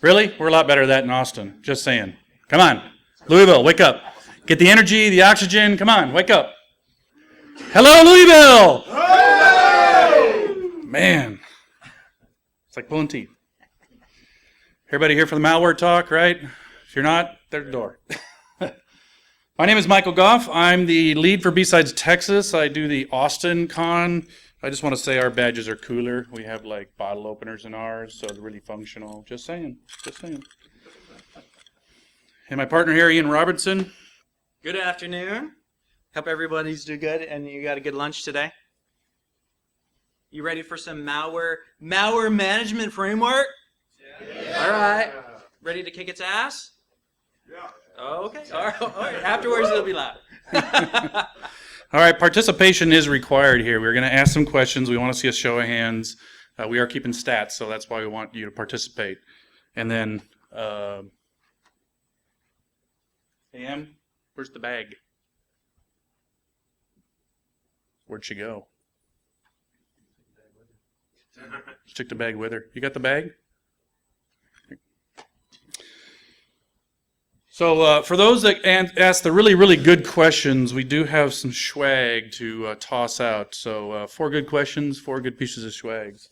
Really? We're a lot better at that in Austin. Just saying. Come on. Louisville, wake up. Get the energy, the oxygen. Come on, wake up. Hello, Louisville! Man. It's like pulling teeth. Everybody here for the malware talk, right? If you're not, there's the door. My name is Michael Goff. I'm the lead for B-Sides Texas. I do the Austin Con. I just want to say our badges are cooler. We have like bottle openers in ours, so they're really functional. Just saying. Just saying. And my partner here, Ian Robertson. Good afternoon. Hope everybody's doing good and you got a good lunch today. You ready for some malware management framework? Yeah. All right. Ready to kick its ass? Yeah. Okay. All right. Afterwards, it'll be loud. All right. Participation is required here. We're going to ask some questions. We want to see a show of hands. We are keeping stats, so that's why we want you to participate. And then, AM, where's the bag? Where'd she go? She took the bag with her. You got the bag? So for those that ask the really, really good questions, we do have some swag to toss out. So 4 good questions, 4 good pieces of swags.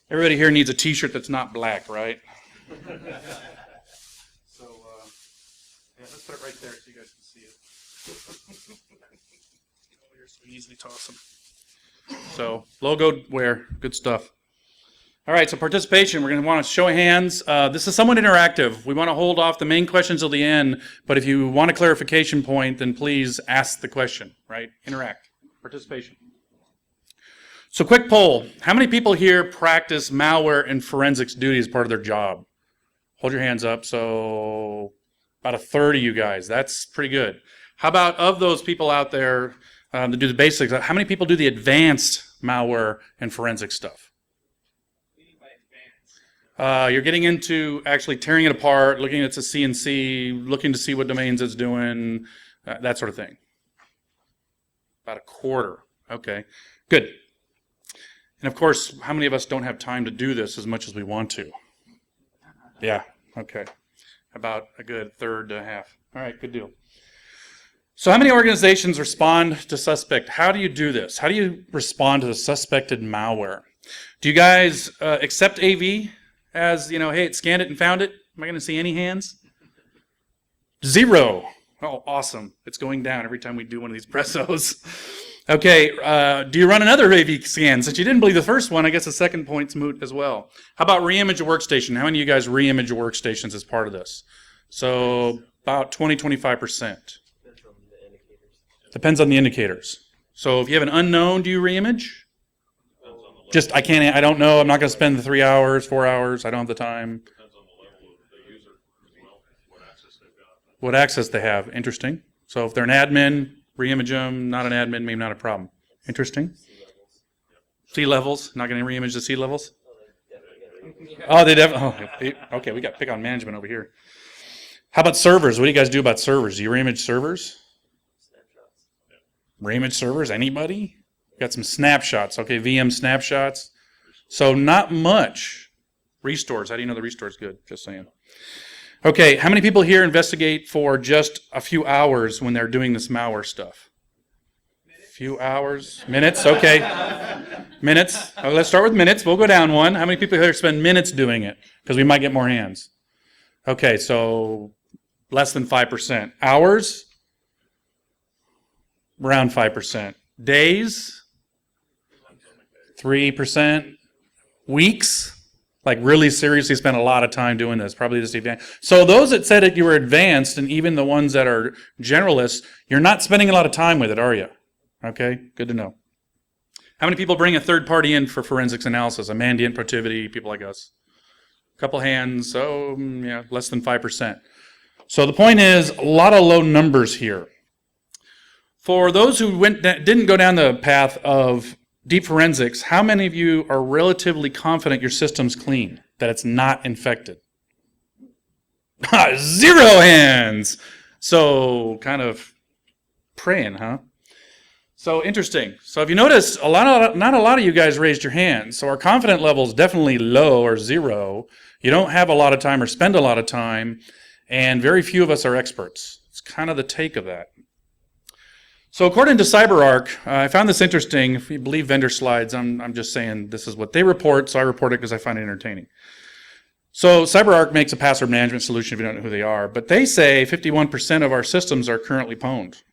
Everybody here needs a t-shirt that's not black, right? So yeah, let's put it right there so you guys can see it. So we easily toss them. So logo wear, good stuff. All right, so participation, we're going to want to show of hands. This is somewhat interactive. We want to hold off the main questions till the end, but if you want a clarification point, then please ask the question, right? Interact. Participation. So quick poll. How many people here practice malware and forensics duty as part of their job? Hold your hands up. So about a third of you guys. That's pretty good. How about of those people out there that do the basics, how many people do the advanced malware and forensic stuff? You're getting into actually tearing it apart, looking at the CNC, looking to see what domains it's doing, that sort of thing. About a quarter. Okay, good. And of course, how many of us don't have time to do this as much as we want to? Yeah, okay. About a good third to half. All right, good deal. So how many organizations respond to suspect? How do you do this? How do you respond to the suspected malware? Do you guys accept AV? As, you know, hey, it scanned it and found it. Am I going to see any hands? 0. Oh, awesome. It's going down every time we do one of these pressos. Okay, do you run another AV scan? Since you didn't believe the first one, I guess the second point's moot as well. How about reimage a workstation? How many of you guys reimage your workstations as part of this? So about 20-25%. Depends on the indicators. So if you have an unknown, do you reimage? Just, I don't know, I'm not going to spend the 3 hours, 4 hours, I don't have the time. Depends on the level of the user as well, what access they've got. What access they have, interesting. So if they're an admin, reimage them, not an admin, maybe not a problem. Interesting. C levels, not going to reimage the C levels? Oh, they definitely, okay, we got pick on management over here. How about servers? What do you guys do about servers? Do you reimage servers? Reimage servers, anybody? Got some snapshots, okay, VM snapshots. So not much. Restores, how do you know the restore is good? Just saying. Okay, how many people here investigate for just a few hours when they're doing this malware stuff? Few hours? Minutes, okay. Minutes. Let's start with minutes. We'll go down one. How many people here spend minutes doing it? Because we might get more hands. Okay, so less than 5%. Hours? Around 5%. Days? 3%. Weeks, like really seriously spent a lot of time doing this, probably this advanced. So those that said that you were advanced, and even the ones that are generalists, you're not spending a lot of time with it, are you? Okay, good to know. How many people bring a third party in for forensics analysis? A Mandiant, Protiviti, people like us. A couple hands, so yeah, less than 5%. So the point is, a lot of low numbers here. For those who didn't go down the path of deep forensics, how many of you are relatively confident your system's clean, that it's not infected? 0 hands! So, kind of praying, huh? So interesting. So if you notice, not a lot of you guys raised your hands. So our confidence level is definitely low or zero. You don't have a lot of time or spend a lot of time, and very few of us are experts. It's kind of the take of that. So according to CyberArk, I found this interesting. If you believe vendor slides, I'm just saying this is what they report, so I report it because I find it entertaining. So CyberArk makes a password management solution if you don't know who they are, but they say 51% of our systems are currently pwned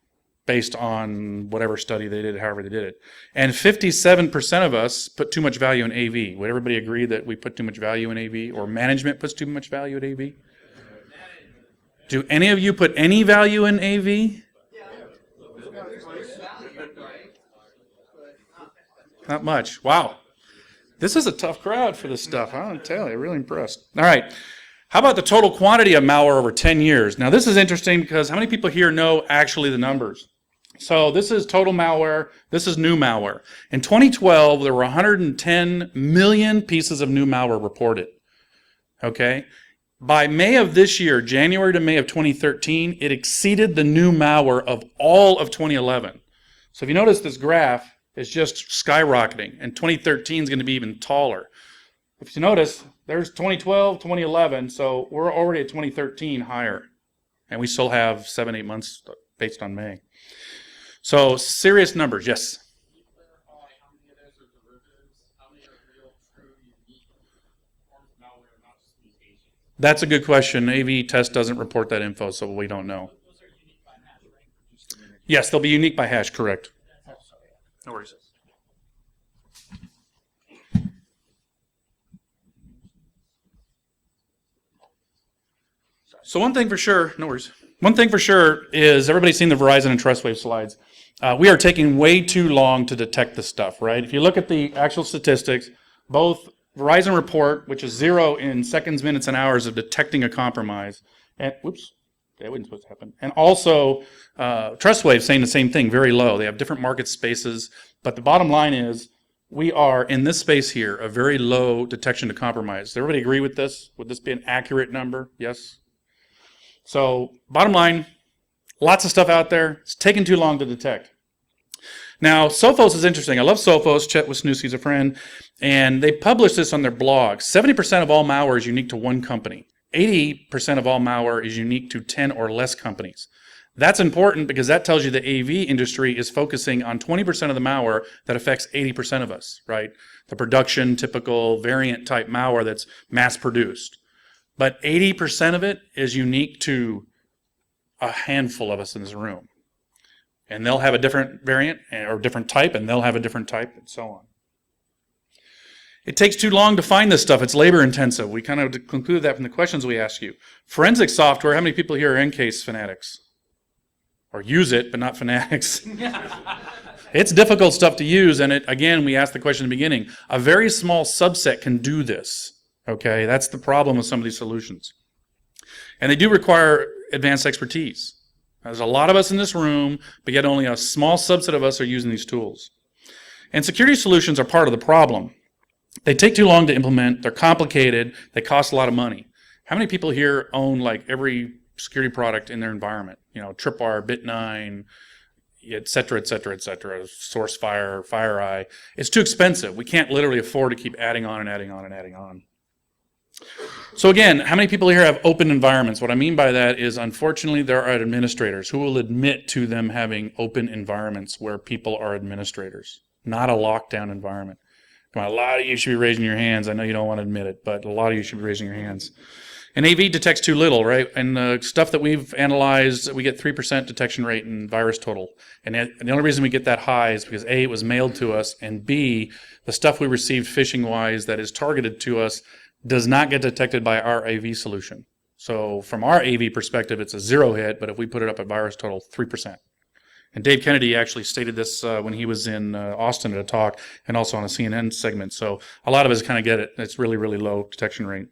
based on whatever study they did, however they did it. And 57% of us put too much value in AV. Would everybody agree that we put too much value in AV, or management puts too much value in AV? Do any of you put any value in AV? Not much. Wow. This is a tough crowd for this stuff. I don't tell you, really impressed. All right. How about the total quantity of malware over 10 years? Now, this is interesting because how many people here know actually the numbers? So this is total malware. This is new malware. In 2012, there were 110 million pieces of new malware reported. Okay? By May of this year, January to May of 2013, it exceeded the new malware of all of 2011. So if you notice this graph, it's just skyrocketing, and 2013 is going to be even taller. If you notice, there's 2012, 2011, so we're already at 2013 higher, and we still have 7-8 months based on May. So serious numbers, yes? Can you clarify how many of those are derivatives, how many are real, true, unique forms of malware, not just mutations? That's a good question. AV test doesn't report that info, so we don't know. Those are unique by hash, right? Yes, they'll be unique by hash, correct. No worries. So one thing for sure, no worries. One thing for sure is everybody's seen the Verizon and TrustWave slides. We are taking way too long to detect this stuff, right? If you look at the actual statistics, both Verizon report, which is 0 in seconds, minutes, and hours of detecting a compromise, and whoops, that wasn't supposed to happen. And also, TrustWave saying the same thing, very low. They have different market spaces, but the bottom line is we are in this space here, a very low detection to compromise. Does everybody agree with this? Would this be an accurate number? Yes? So, bottom line, lots of stuff out there. It's taking too long to detect. Now, Sophos is interesting. I love Sophos. Chet Wisniewski's a friend. And they publish this on their blog. 70% of all malware is unique to one company. 80% of all malware is unique to 10 or less companies. That's important because that tells you the AV industry is focusing on 20% of the malware that affects 80% of us, right? The production, typical variant type malware that's mass produced. But 80% of it is unique to a handful of us in this room. And they'll have a different variant or different type, and they'll have a different type, and so on. It takes too long to find this stuff. It's labor intensive. We kind of concluded that from the questions we asked you. Forensic software, how many people here are Ncase fanatics? Or use it, but not fanatics. It's difficult stuff to use, and again, we asked the question in the beginning. A very small subset can do this. Okay, that's the problem with some of these solutions. And they do require advanced expertise. There's a lot of us in this room, but yet only a small subset of us are using these tools. And security solutions are part of the problem. They take too long to implement, they're complicated, they cost a lot of money. How many people here own like every security product in their environment? You know, Tripwire, Bit9, et cetera, et cetera, et cetera, SourceFire, FireEye. It's too expensive. We can't literally afford to keep adding on and adding on and adding on. So again, how many people here have open environments? What I mean by that is, unfortunately, there are administrators who will admit to them having open environments where people are administrators, not a lockdown environment. Come on, a lot of you should be raising your hands. I know you don't want to admit it, but a lot of you should be raising your hands. And AV detects too little, right? And the stuff that we've analyzed, we get 3% detection rate in VirusTotal. And the only reason we get that high is because A, it was mailed to us, and B, the stuff we received phishing-wise that is targeted to us does not get detected by our AV solution. So from our AV perspective, it's a 0 hit, but if we put it up at VirusTotal, 3%. And Dave Kennedy actually stated this when he was in Austin at a talk and also on a CNN segment. So a lot of us kind of get it. It's really, really low detection rate.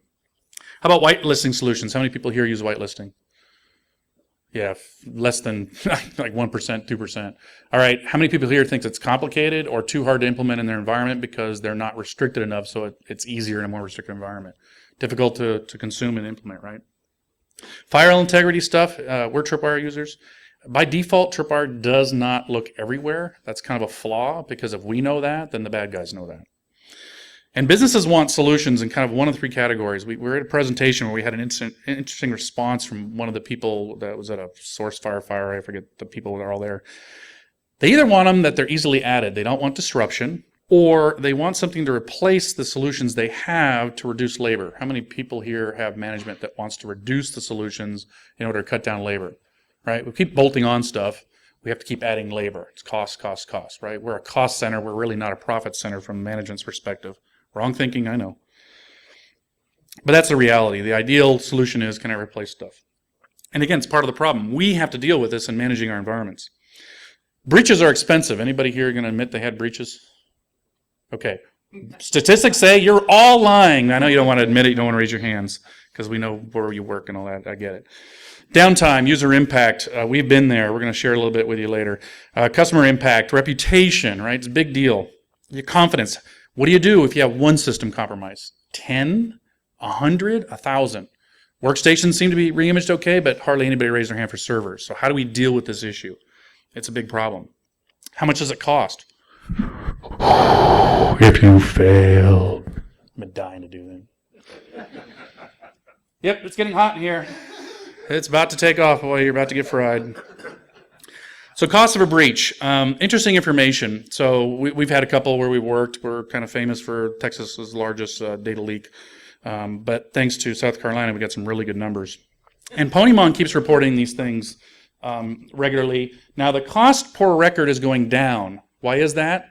How about whitelisting solutions? How many people here use whitelisting? Yeah, less than like 1%, 2%. All right, how many people here think it's complicated or too hard to implement in their environment because they're not restricted enough, so it's easier in a more restricted environment? Difficult to consume and implement, right? Firewall integrity stuff, we're Tripwire users. By default, Tripwire does not look everywhere. That's kind of a flaw, because if we know that, then the bad guys know that. And businesses want solutions in kind of one of 3 categories. We were at a presentation where we had an interesting response from one of the people that was at a source fire. I forget the people that are all there. They either want them that they're easily added. They don't want disruption, or they want something to replace the solutions they have to reduce labor. How many people here have management that wants to reduce the solutions in order to cut down labor? Right? We keep bolting on stuff. We have to keep adding labor. It's cost, right? We're a cost center. We're really not a profit center from management's perspective. Wrong thinking, I know. But that's the reality. The ideal solution is, can I replace stuff? And again, it's part of the problem. We have to deal with this in managing our environments. Breaches are expensive. Anybody here going to admit they had breaches? Okay. Statistics say you're all lying. I know you don't want to admit it. You don't want to raise your hands because we know where you work and all that. I get it. Downtime, user impact. We've been there. We're going to share a little bit with you later. Customer impact, reputation, right? It's a big deal. Your confidence. What do you do if you have one system compromised? 10, 100, 1,000? Workstations seem to be reimaged okay, but hardly anybody raised their hand for servers. So how do we deal with this issue? It's a big problem. How much does it cost? If you fail. I've been dying to do that. Yep, it's getting hot in here. It's about to take off. Boy, you're about to get fried. So cost of a breach. Interesting information. So we've had a couple where we worked. We're kind of famous for Texas's largest data leak. But thanks to South Carolina, we got some really good numbers. And Ponymon keeps reporting these things regularly. Now, the cost per record is going down. Why is that?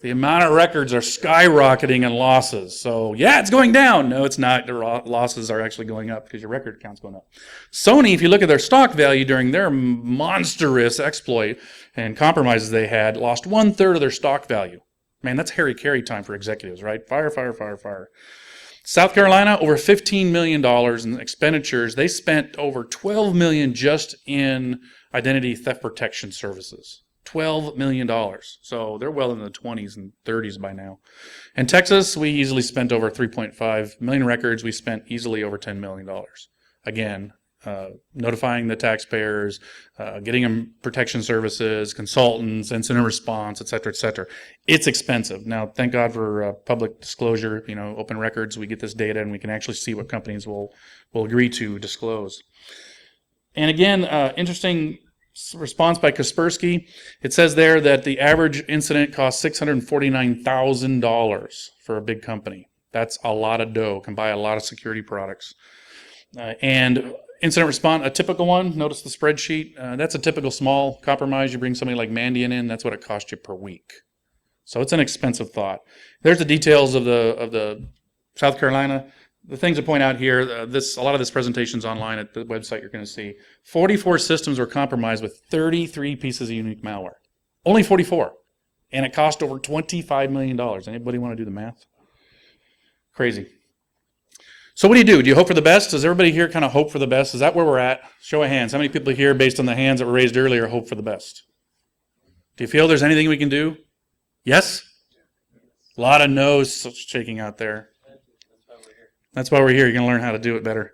The amount of records are skyrocketing in losses. So, yeah, it's going down. No, it's not. The losses are actually going up because your record count's going up. Sony, if you look at their stock value during their monstrous exploit and compromises they had, lost 1/3 of their stock value. Man, that's Harry Carey time for executives, right? Fire, fire, fire, fire. South Carolina, over $15 million in expenditures. They spent over $12 million just in identity theft protection services. $12 million. So they're well in the 20s and 30s by now. In Texas, we easily spent over 3.5 million records. We spent easily over $10 million. Again, notifying the taxpayers, getting them protection services, consultants, incident response, et cetera, et cetera. It's expensive. Now, thank God for public disclosure, open records. We get this data and we can actually see what companies will agree to disclose. And again, interesting response by Kaspersky. It says there that the average incident costs $649,000 for a big company. That's a lot of dough. Can buy a lot of security products. And incident response, a typical one, notice the spreadsheet. That's a typical small compromise. You bring somebody like Mandiant in, that's what it costs you per week. So it's an expensive thought. There's the details of the South Carolina. The things to point out here, a lot of this presentation's online at the website you're going to see. 44 systems were compromised with 33 pieces of unique malware. Only 44. And it cost over $25 million. Anybody want to do the math? Crazy. So what do? Do you hope for the best? Does everybody here kind of hope for the best? Is that where we're at? Show of hands. How many people here, based on the hands that were raised earlier, hope for the best? Do you feel there's anything we can do? Yes? A lot of no's shaking out there. That's why we're here. You're going to learn how to do it better.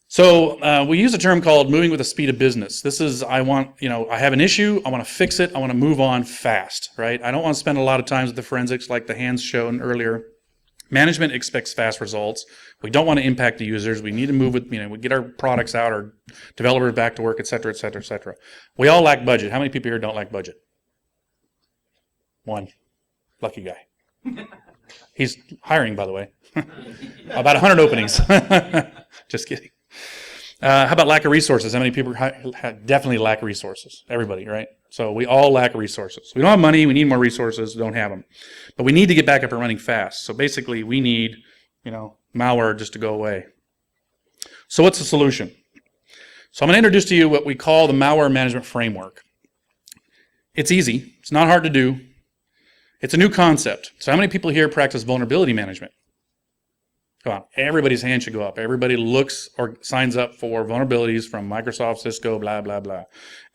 So we use a term called moving with the speed of business. This is, I have an issue. I want to fix it. I want to move on fast, right? I don't want to spend a lot of time with the forensics like the hands shown earlier. Management expects fast results. We don't want to impact the users. We need to move with, we get our products out, our developers back to work, et cetera, et cetera, et cetera. We all lack budget. How many people here don't lack budget? One. Lucky guy. He's hiring, by the way. About 100 openings. Just kidding. How about lack of resources? How many people definitely lack resources? Everybody, right? So we all lack resources. We don't have money. We need more resources. We don't have them. But we need to get back up and running fast. So basically, we need, malware just to go away. So what's the solution? So I'm going to introduce to you what we call the malware management framework. It's easy. It's not hard to do. It's a new concept. So how many people here practice vulnerability management? Come on, everybody's hand should go up. Everybody looks or signs up for vulnerabilities from Microsoft, Cisco, blah, blah, blah.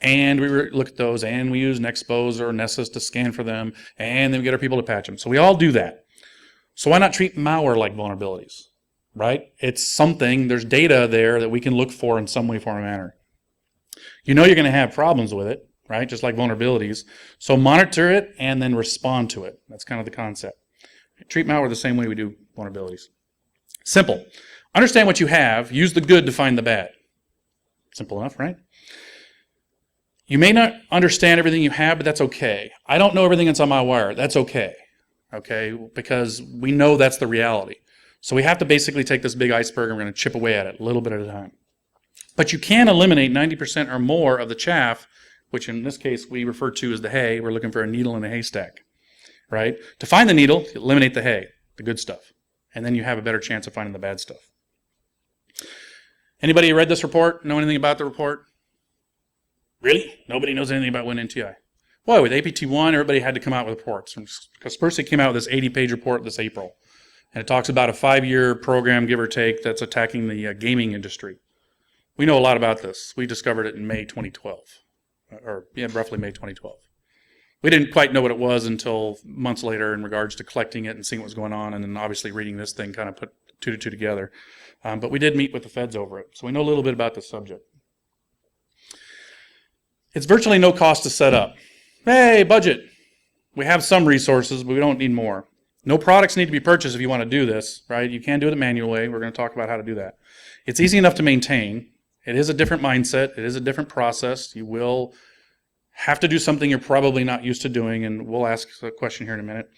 And we look at those, and we use Nexpose or Nessus to scan for them, and then we get our people to patch them. So we all do that. So why not treat malware like vulnerabilities, right? It's something, there's data there that we can look for in some way, form, or manner. You know you're going to have problems with it, right? Just like vulnerabilities. So monitor it and then respond to it. That's kind of the concept. Treat malware the same way we do vulnerabilities. Simple. Understand what you have. Use the good to find the bad. Simple enough, right? You may not understand everything you have, but that's okay. I don't know everything that's on my wire. That's okay. Okay? Because we know that's the reality. So we have to basically take this big iceberg and we're going to chip away at it a little bit at a time. But you can eliminate 90% or more of the chaff, which in this case we refer to as the hay. We're looking for a needle in a haystack, right? To find the needle, eliminate the hay, the good stuff. And then you have a better chance of finding the bad stuff. Anybody read this report? Know anything about the report? Really? Nobody knows anything about WinNTI. Boy, with APT1, everybody had to come out with reports. Kaspersky came out with this 80-page report this April. And it talks about a 5-year program, give or take, that's attacking the gaming industry. We know a lot about this. We discovered it in May 2012, roughly May 2012. We didn't quite know what it was until months later in regards to collecting it and seeing what was going on, and then obviously reading this thing kind of put 2 to 2 together. But we did meet with the feds over it, so we know a little bit about the subject. It's virtually no cost to set up. Hey, budget. We have some resources, but we don't need more. No products need to be purchased if you want to do this, right? You can do it the manual way. We're going to talk about how to do that. It's easy enough to maintain. It is a different mindset. It is a different process. You will have to do something you're probably not used to doing, and we'll ask a question here in a minute.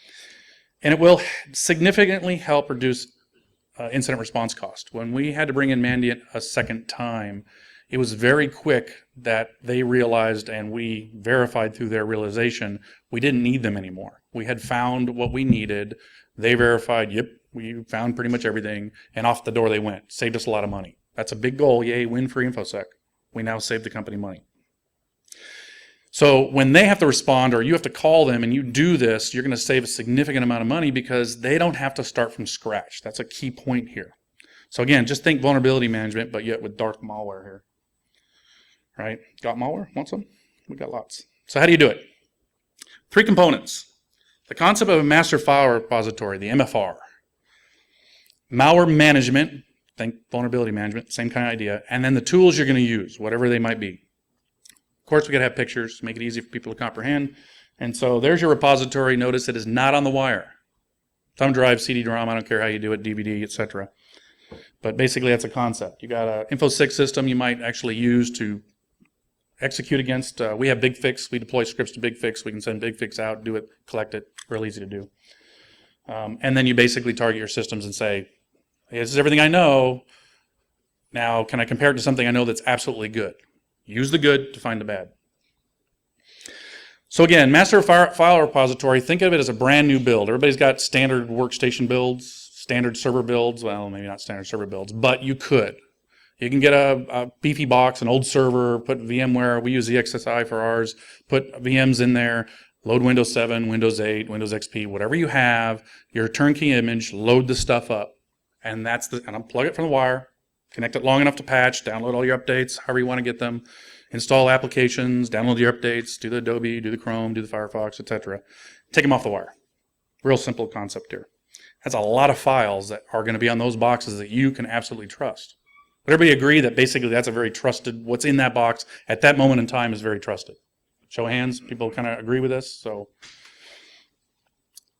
And it will significantly help reduce incident response cost. When we had to bring in Mandiant a second time, it was very quick that they realized, and we verified through their realization, we didn't need them anymore. We had found what we needed. They verified, yep, we found pretty much everything, and off the door they went. Saved us a lot of money. That's a big goal. Yay, win for InfoSec. We now save the company money. So when they have to respond or you have to call them and you do this, you're going to save a significant amount of money because they don't have to start from scratch. That's a key point here. So again, just think vulnerability management, but yet with dark malware here. Right? Got malware? Want some? We got lots. So how do you do it? 3 components. The concept of a master file repository, the MFR. Malware management, think vulnerability management, same kind of idea. And then the tools you're going to use, whatever they might be. Of course, we got to have pictures, make it easy for people to comprehend. And so there's your repository. Notice it is not on the wire. Thumb drive, CD-ROM, I don't care how you do it, DVD, etc. But basically, that's a concept. You got an InfoSec system you might actually use to execute against. We have BigFix. We deploy scripts to BigFix. We can send BigFix out, do it, collect it. Real easy to do. And then you basically target your systems and say, hey, this is everything I know. Now, can I compare it to something I know that's absolutely good? Use the good to find the bad. So again, master file repository, think of it as a brand new build. Everybody's got standard workstation builds, standard server builds. Well, maybe not standard server builds, but you could. You can get a beefy box, an old server, put VMware. We use EXSI for ours. Put VMs in there, load Windows 7, Windows 8, Windows XP, whatever you have, your turnkey image, load the stuff up. And unplug it from the wire, connect it long enough to patch, download all your updates, however you want to get them, install applications, download your updates, do the Adobe, do the Chrome, do the Firefox, etc. Take them off the wire. Real simple concept here. That's a lot of files that are going to be on those boxes that you can absolutely trust. Would everybody agree that basically that's a very trusted, what's in that box at that moment in time is very trusted? Show of hands, people kind of agree with this? So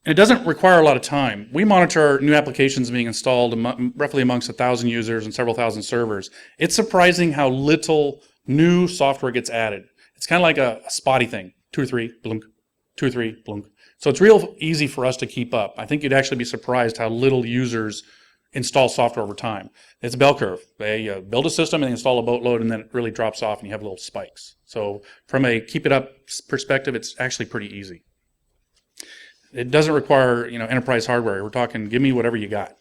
it doesn't require a lot of time. We monitor new applications being installed roughly amongst 1,000 users and several thousand servers. It's surprising how little new software gets added. It's kind of like a spotty thing. 2 or 3, blunk. 2 or 3, blunk. So it's real easy for us to keep up. I think you'd actually be surprised how little users install software over time. It's a bell curve. They build a system and they install a boatload and then it really drops off and you have little spikes. So from a keep it up perspective, it's actually pretty easy. It doesn't require, enterprise hardware. We're talking, give me whatever you got.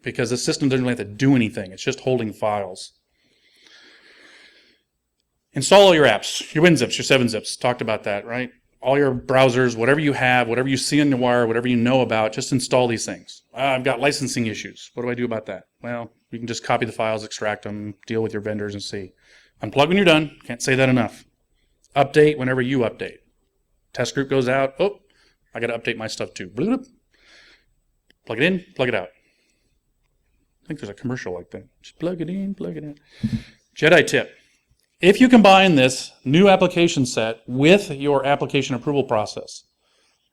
Because the system doesn't really have to do anything. It's just holding files. Install all your apps, your WinZips, your 7-zips. Talked about that, right? All your browsers, whatever you have, whatever you see on the wire, whatever you know about, just install these things. I've got licensing issues. What do I do about that? Well, you can just copy the files, extract them, deal with your vendors and see. Unplug when you're done. Can't say that enough. Update whenever you update. Test group goes out. Oh, I got to update my stuff too. Bloop. Plug it in, plug it out. I think there's a commercial like that. Just plug it in, plug it in. Jedi tip. If you combine this new application set with your application approval process,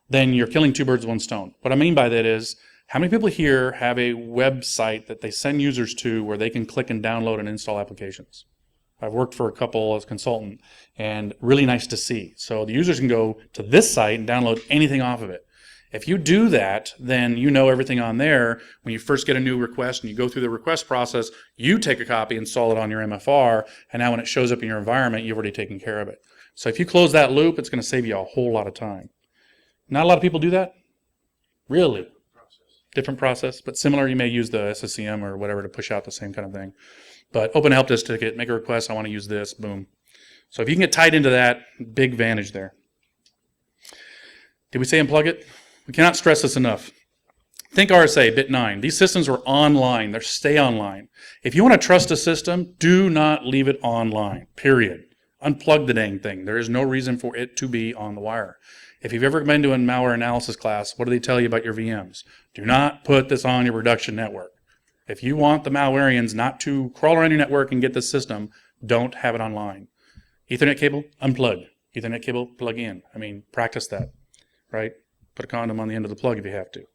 then you're killing two birds with one stone. What I mean by that is, how many people here have a website that they send users to where they can click and download and install applications? I've worked for a couple as a consultant, and really nice to see. So the users can go to this site and download anything off of it. If you do that, then you know everything on there. When you first get a new request and you go through the request process, you take a copy, install it on your MFR, and now when it shows up in your environment, you've already taken care of it. So if you close that loop, it's going to save you a whole lot of time. Not a lot of people do that? Really? Different process, but similar. You may use the SSCM or whatever to push out the same kind of thing. But open a help desk ticket, make a request, I want to use this, boom. So if you can get tied into that, big advantage there. Did we say unplug it? We cannot stress this enough. Think RSA, bit 9. These systems are online. They stay online. If you want to trust a system, do not leave it online, period. Unplug the dang thing. There is no reason for it to be on the wire. If you've ever been to a malware analysis class, what do they tell you about your VMs? Do not put this on your production network. If you want the malwareans not to crawl around your network and get the system, don't have it online. Ethernet cable, unplug. Ethernet cable, plug in. I mean, practice that, right? Put a condom on the end of the plug if you have to.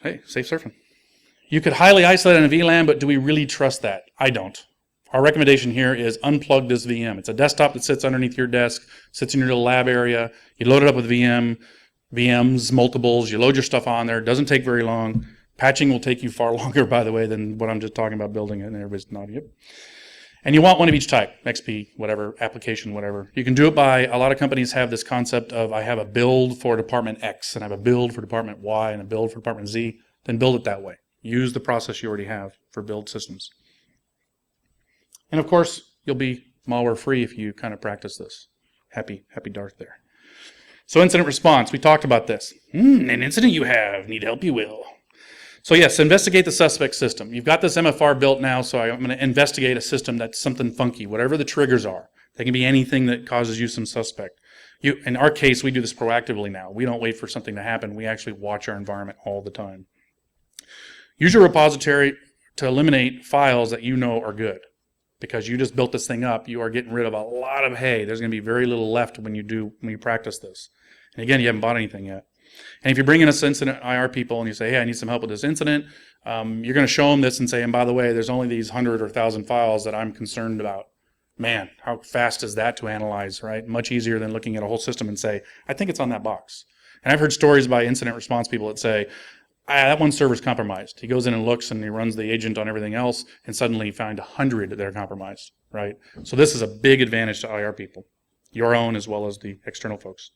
Hey, safe surfing. You could highly isolate on a VLAN, but do we really trust that? I don't. Our recommendation here is unplug this VM. It's a desktop that sits underneath your desk, sits in your little lab area. You load it up with VMs, multiples. You load your stuff on there. It doesn't take very long. Patching will take you far longer, by the way, than what I'm just talking about building it, and everybody's nodding. Yep. And you want one of each type, XP, whatever, application, whatever. You can do it by, a lot of companies have this concept of, I have a build for department X, and I have a build for department Y, and a build for department Z. Then build it that way. Use the process you already have for build systems. And of course, you'll be malware free if you kind of practice this. Happy Darth there. So incident response, we talked about this. An incident you have, need help you will. So yes, investigate the suspect system. You've got this MFR built now, so I'm going to investigate a system that's something funky, whatever the triggers are. They can be anything that causes you some suspect. In our case, we do this proactively now. We don't wait for something to happen. We actually watch our environment all the time. Use your repository to eliminate files that you know are good. Because you just built this thing up, you are getting rid of a lot of hay. There's going to be very little left when you practice this. And again, you haven't bought anything yet. And if you bring in us incident IR people and you say, hey, I need some help with this incident, you're going to show them this and say, and by the way, there's only these 100 or 1,000 files that I'm concerned about. Man, how fast is that to analyze, right? Much easier than looking at a whole system and say, I think it's on that box. And I've heard stories by incident response people that say, that one server's compromised. He goes in and looks and he runs the agent on everything else, and suddenly you find 100 that are compromised, right? So this is a big advantage to IR people, your own as well as the external folks.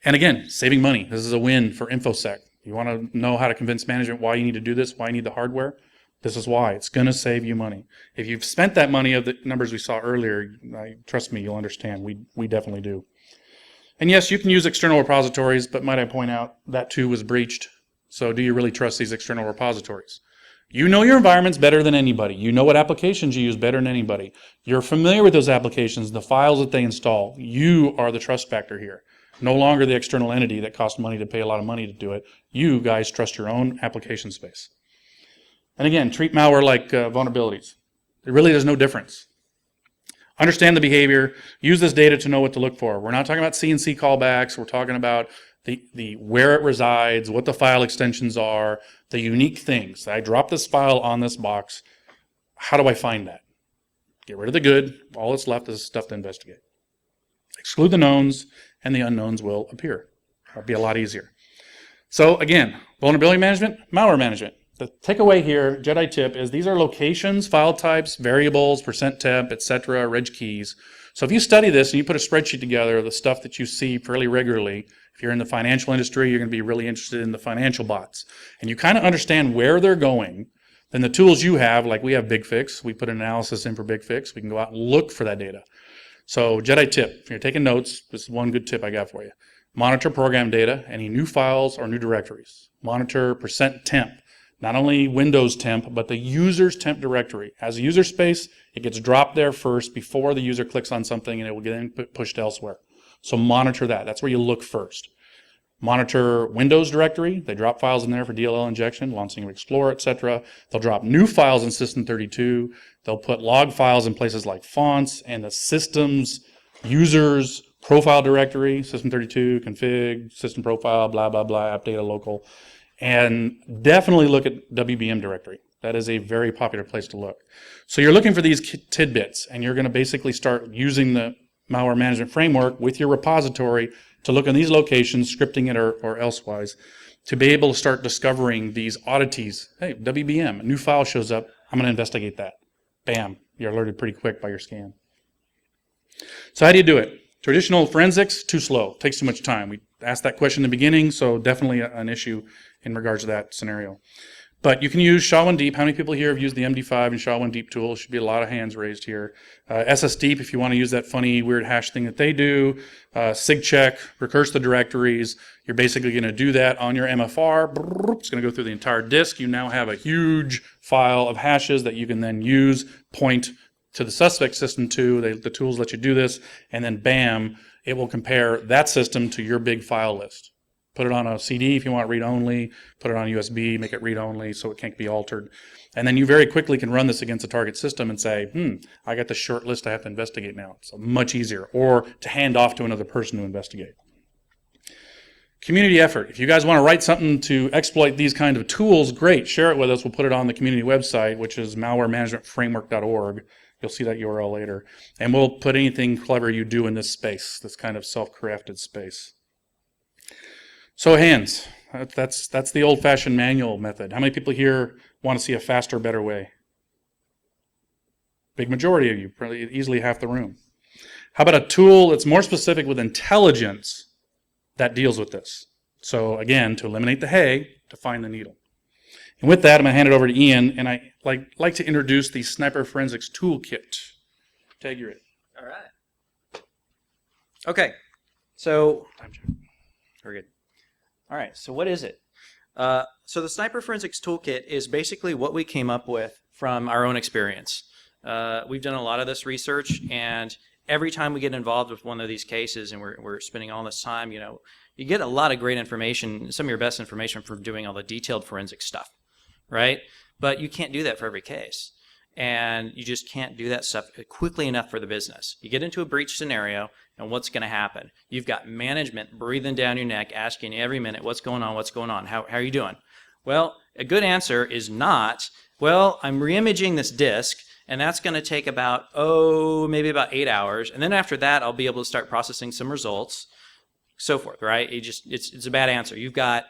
And again, saving money. This is a win for InfoSec. You want to know how to convince management why you need to do this, why you need the hardware? This is why. It's going to save you money. If you've spent that money of the numbers we saw earlier, trust me, you'll understand. We definitely do. And yes, you can use external repositories, but might I point out, that too was breached. So do you really trust these external repositories? You know your environments better than anybody. You know what applications you use better than anybody. You're familiar with those applications, the files that they install. You are the trust factor here. No longer the external entity that costs money to pay a lot of money to do it. You guys trust your own application space. And again, treat malware like vulnerabilities. There really is no difference. Understand the behavior. Use this data to know what to look for. We're not talking about CNC callbacks. We're talking about the where it resides, what the file extensions are, the unique things. I drop this file on this box. How do I find that? Get rid of the good. All that's left is stuff to investigate. Exclude the knowns, and the unknowns will appear. It'll be a lot easier. So again, vulnerability management, malware management. The takeaway here, Jedi tip, is these are locations, file types, variables, %temp, etc., reg keys. So if you study this and you put a spreadsheet together of the stuff that you see fairly regularly, if you're in the financial industry, you're going to be really interested in the financial bots. And you kind of understand where they're going, then the tools you have, like we have BigFix, we put an analysis in for BigFix, we can go out and look for that data. So Jedi tip, if you're taking notes, this is one good tip I got for you. Monitor program data, any new files or new directories. Monitor %temp, not only Windows temp, but the user's temp directory. As a user space, it gets dropped there first before the user clicks on something and it will get pushed elsewhere. So monitor that. That's where you look first. monitor Windows directory. They drop files in there for DLL injection, launching of Explorer, etc. They'll drop new files in System32. They'll put log files in places like fonts and the system's users profile directory, System32, config, system profile, blah, blah, blah, app data local. And definitely look at WBM directory. That is a very popular place to look. So you're looking for these tidbits, and you're going to basically start using the malware management framework with your repository to look in these locations, scripting it or elsewise, to be able to start discovering these oddities. Hey, WBM, a new file shows up, I'm going to investigate that. Bam, you're alerted pretty quick by your scan. So how do you do it? Traditional forensics, too slow, takes too much time. We asked that question in the beginning, so definitely an issue in regards to that scenario. But you can use SHA-1-Deep. How many people here have used the MD5 and SHA-1-Deep tool? Should be a lot of hands raised here. SSDeep, if you want to use that funny, weird hash thing that they do. SigCheck, recurse the directories. You're basically going to do that on your MFR. It's going to go through the entire disk. You now have a huge file of hashes that you can then use, point to the suspect system to. The tools let you do this, and then bam, it will compare that system to your big file list. Put it on a CD if you want read-only, put it on USB, make it read-only so it can't be altered. And then you very quickly can run this against a target system and say, I got the short list I have to investigate now. It's much easier. Or to hand off to another person to investigate. Community effort. If you guys want to write something to exploit these kind of tools, great. Share it with us. We'll put it on the community website, which is malwaremanagementframework.org. You'll see that URL later. And we'll put anything clever you do in this space, this kind of self-crafted space. So hands, that's the old-fashioned manual method. How many people here want to see a faster, better way? Big majority of you, probably easily half the room. How about a tool that's more specific with intelligence that deals with this? So again, to eliminate the hay, to find the needle. And with that, I'm going to hand it over to Ian, and I like to introduce the Sniper Forensics Toolkit. Tag, you're it. All right. Okay, so Time check. very good. All right, so what is it? So the Sniper Forensics Toolkit is basically what we came up with from our own experience. We've done a lot of this research, and every time we get involved with one of these cases and we're spending all this time, you get a lot of great information, some of your best information from doing all the detailed forensic stuff, right? But you can't do that for every case. And you just can't do that stuff quickly enough for the business. You get into a breach scenario, and what's going to happen? You've got management breathing down your neck, asking you every minute, what's going on, how are you doing? Well, a good answer is not, well, I'm reimaging this disk, and that's going to take about, maybe about 8 hours, and then after that, I'll be able to start processing some results, so forth, right? It's a bad answer. You've got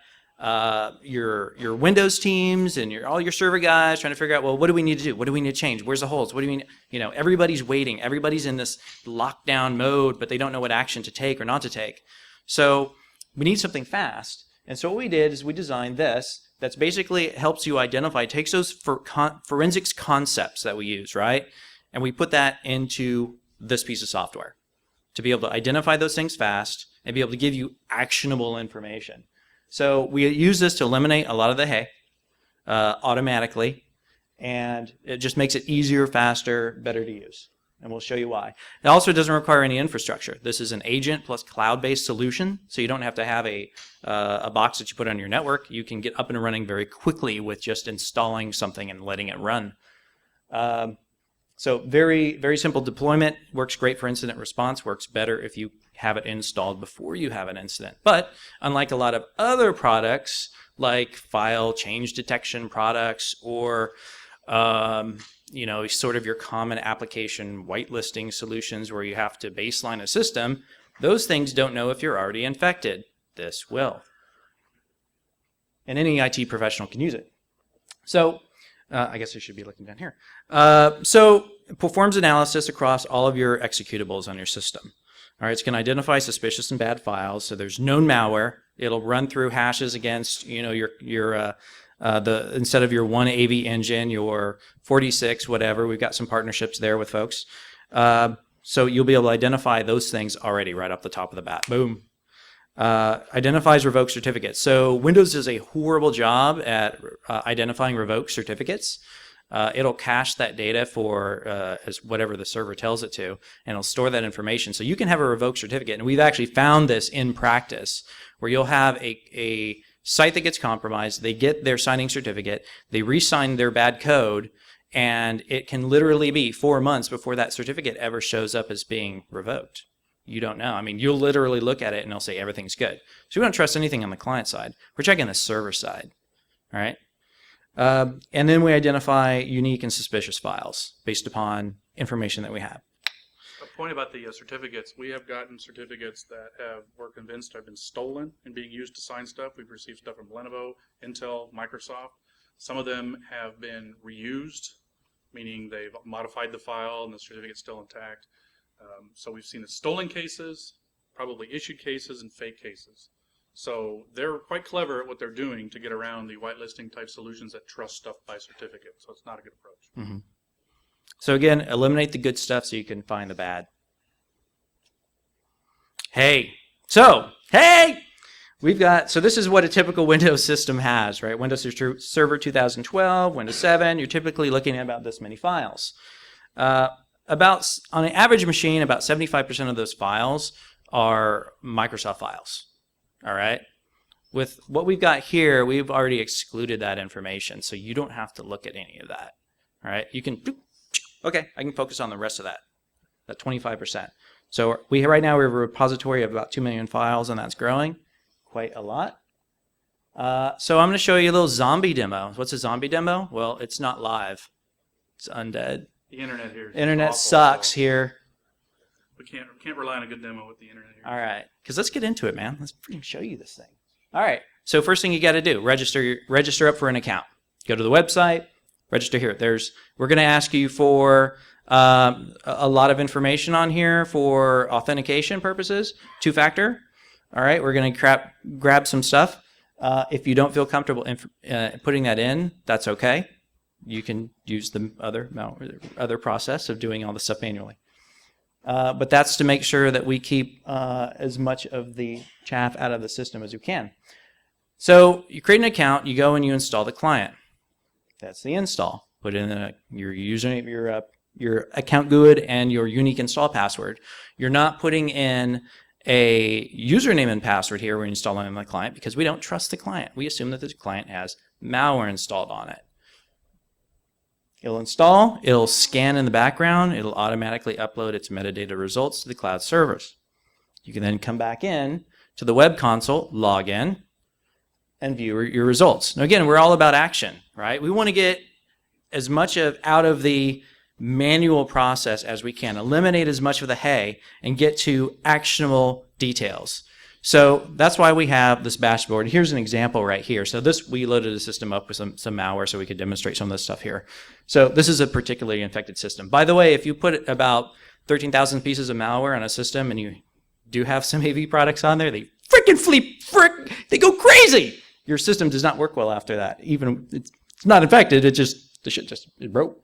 your Windows teams and all your server guys trying to figure out, well, what do we need to do? What do we need to change? Where's the holes? What do we need? Everybody's waiting. Everybody's in this lockdown mode, but they don't know what action to take or not to take. So we need something fast. And so what we did is we designed this that's basically helps you identify, takes those forensics concepts that we use, right? And we put that into this piece of software to be able to identify those things fast and be able to give you actionable information. So we use this to eliminate a lot of the hay automatically, and it just makes it easier, faster, better to use. And we'll show you why. It also doesn't require any infrastructure. This is an agent plus cloud-based solution, so you don't have to have a box that you put on your network. You can get up and running very quickly with just installing something and letting it run. So very, very simple deployment. Works great for incident response. Works better if you have it installed before you have an incident. But unlike a lot of other products, like file change detection products or sort of your common application whitelisting solutions where you have to baseline a system, those things don't know if you're already infected. This will. And any IT professional can use it. So I guess I should be looking down here. So it performs analysis across all of your executables on your system. All right, it's going to identify suspicious and bad files. So there's known malware. It'll run through hashes against your instead of your one AV engine, your 46, whatever. We've got some partnerships there with folks. So you'll be able to identify those things already right off the top of the bat. Boom. Identifies revoked certificates. So Windows does a horrible job at identifying revoked certificates. it'll cache that data for as whatever the server tells it to, and it'll store that information. So you can have a revoked certificate, and we've actually found this in practice, where you'll have a site that gets compromised, they get their signing certificate, they re-sign their bad code, and it can literally be 4 months before that certificate ever shows up as being revoked. You don't know. I mean, you'll literally look at it and it'll say everything's good. So we don't trust anything on the client side. We're checking the server side. All right. And then we identify unique and suspicious files based upon information that we have. A point about the certificates. We have gotten certificates that we're convinced have been stolen and being used to sign stuff. We've received stuff from Lenovo, Intel, Microsoft. Some of them have been reused, meaning they've modified the file and the certificate's still intact. So we've seen the stolen cases, probably issued cases, and fake cases. So they're quite clever at what they're doing to get around the whitelisting type solutions that trust stuff by certificate. So it's not a good approach. Mm-hmm. So again, eliminate the good stuff so you can find the bad. Hey, we've got, so this is what a typical Windows system has, right? Windows Server 2012, Windows 7, you're typically looking at about this many files. On an average machine, about 75% of those files are Microsoft files, all right? With what we've got here, we've already excluded that information, so you don't have to look at any of that, all right? You can, okay, I can focus on the rest of that 25%. So right now we have a repository of about 2 million files, and that's growing quite a lot. So I'm going to show you a little zombie demo. What's a zombie demo? Well, it's not live. It's undead. The internet here. Internet awful, sucks so here. We can't rely on a good demo with the internet here. All right, because let's get into it, man. Let's freaking show you this thing. All right, so first thing you got to do, register up for an account. Go to the website, register here. We're going to ask you for a lot of information on here for authentication purposes, 2-factor. All right, we're going to grab some stuff. If you don't feel comfortable putting that in, that's okay. You can use the other process of doing all the stuff manually. But that's to make sure that we keep as much of the chaff out of the system as we can. So you create an account, you go and you install the client. That's the install. Put in your username, your account GUID, and your unique install password. You're not putting in a username and password here when you're installing the client because we don't trust the client. We assume that the client has malware installed on it. It'll install, it'll scan in the background, it'll automatically upload its metadata results to the cloud servers. You can then come back in to the web console, log in, and view your results. Now again, we're all about action, right? We want to get as much out of the manual process as we can, eliminate as much of the hay, and get to actionable details. So that's why we have this dashboard. Here's an example right here. So we loaded the system up with some malware so we could demonstrate some of this stuff here. So this is a particularly infected system. By the way, if you put about 13,000 pieces of malware on a system and you do have some AV products on there, they they go crazy. Your system does not work well after that. Even it's not infected, the shit just broke.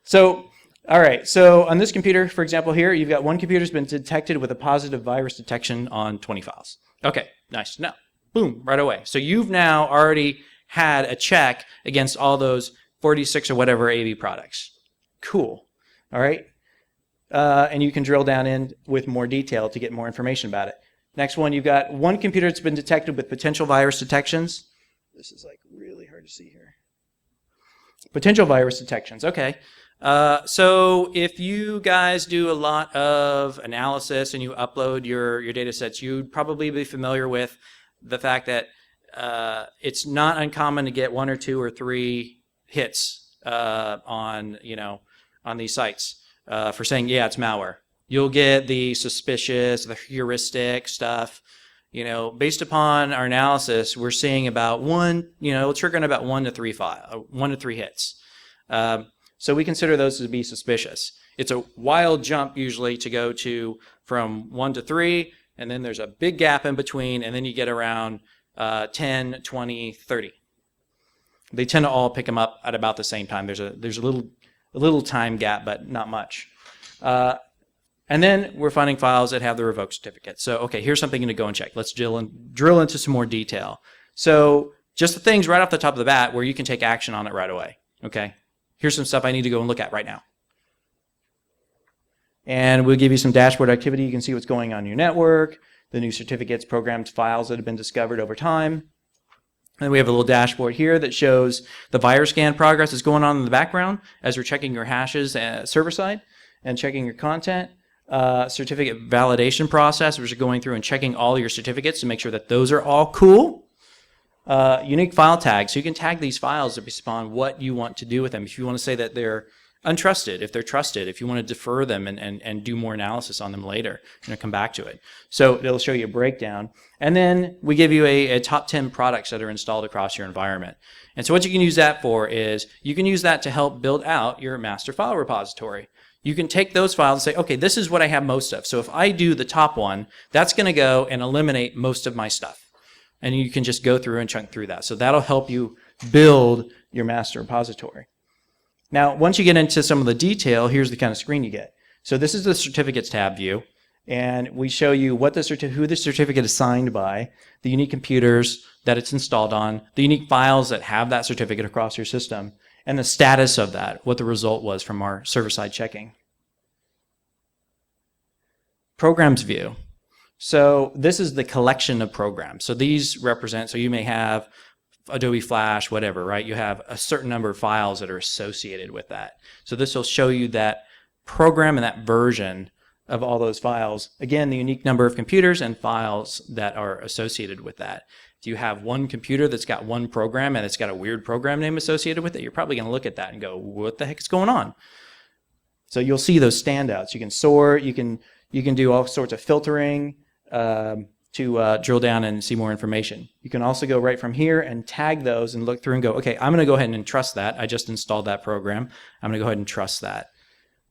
So, all right, so on this computer, for example here, you've got one computer's been detected with a positive virus detection on 20 files. Okay, nice. Now, boom, right away. So you've now already had a check against all those 46 or whatever AV products. Cool, all right? And you can drill down in with more detail to get more information about it. Next one, you've got one computer that's been detected with potential virus detections. This is like really hard to see here. Potential virus detections, okay. So if you guys do a lot of analysis and you upload your data sets, you'd probably be familiar with the fact that it's not uncommon to get 1 or 2 or 3 hits on these sites for saying, yeah, it's malware. You'll get the suspicious, the heuristic stuff. Based upon our analysis, we're seeing about triggering about 1 to 3 hits. So we consider those to be suspicious. It's a wild jump usually to go from 1 to 3, and then there's a big gap in between, and then you get around 10, 20, 30. They tend to all pick them up at about the same time. There's a little time gap, but not much. And then we're finding files that have the revoked certificate. So, okay, here's something to go and check. Let's drill into some more detail. So just the things right off the top of the bat where you can take action on it right away, okay? Here's some stuff I need to go and look at right now. And we'll give you some dashboard activity. You can see what's going on in your network, the new certificates, programs, files that have been discovered over time. And we have a little dashboard here that shows the virus scan progress that's going on in the background as we're checking your hashes server side and checking your content. Certificate validation process, which is going through and checking all your certificates to make sure that those are all cool. Unique file tags, so you can tag these files based upon what you want to do with them. If you want to say that they're untrusted, if they're trusted, if you want to defer them and do more analysis on them later, come back to it. So it'll show you a breakdown. And then we give you a top 10 products that are installed across your environment. And so what you can use that for is you can use that to help build out your master file repository. You can take those files and say, okay, this is what I have most of. So if I do the top one, that's going to go and eliminate most of my stuff. And you can just go through and chunk through that. So that'll help you build your master repository. Now, once you get into some of the detail, here's the kind of screen you get. So this is the certificates tab view. And we show you what who the certificate is signed by, the unique computers that it's installed on, the unique files that have that certificate across your system, and the status of that, what the result was from our server-side checking. Programs view. So this is the collection of programs. So these represent, so you may have Adobe Flash, whatever, right? You have a certain number of files that are associated with that. So this will show you that program and that version of all those files. Again, the unique number of computers and files that are associated with that. If you have one computer that's got one program and it's got a weird program name associated with it, you're probably going to look at that and go, what the heck is going on? So you'll see those standouts. You can sort, you can do all sorts of filtering to drill down and see more information. You can also go right from here and tag those and look through and go, okay, I'm going to go ahead and trust that. I just installed that program. I'm going to go ahead and trust that.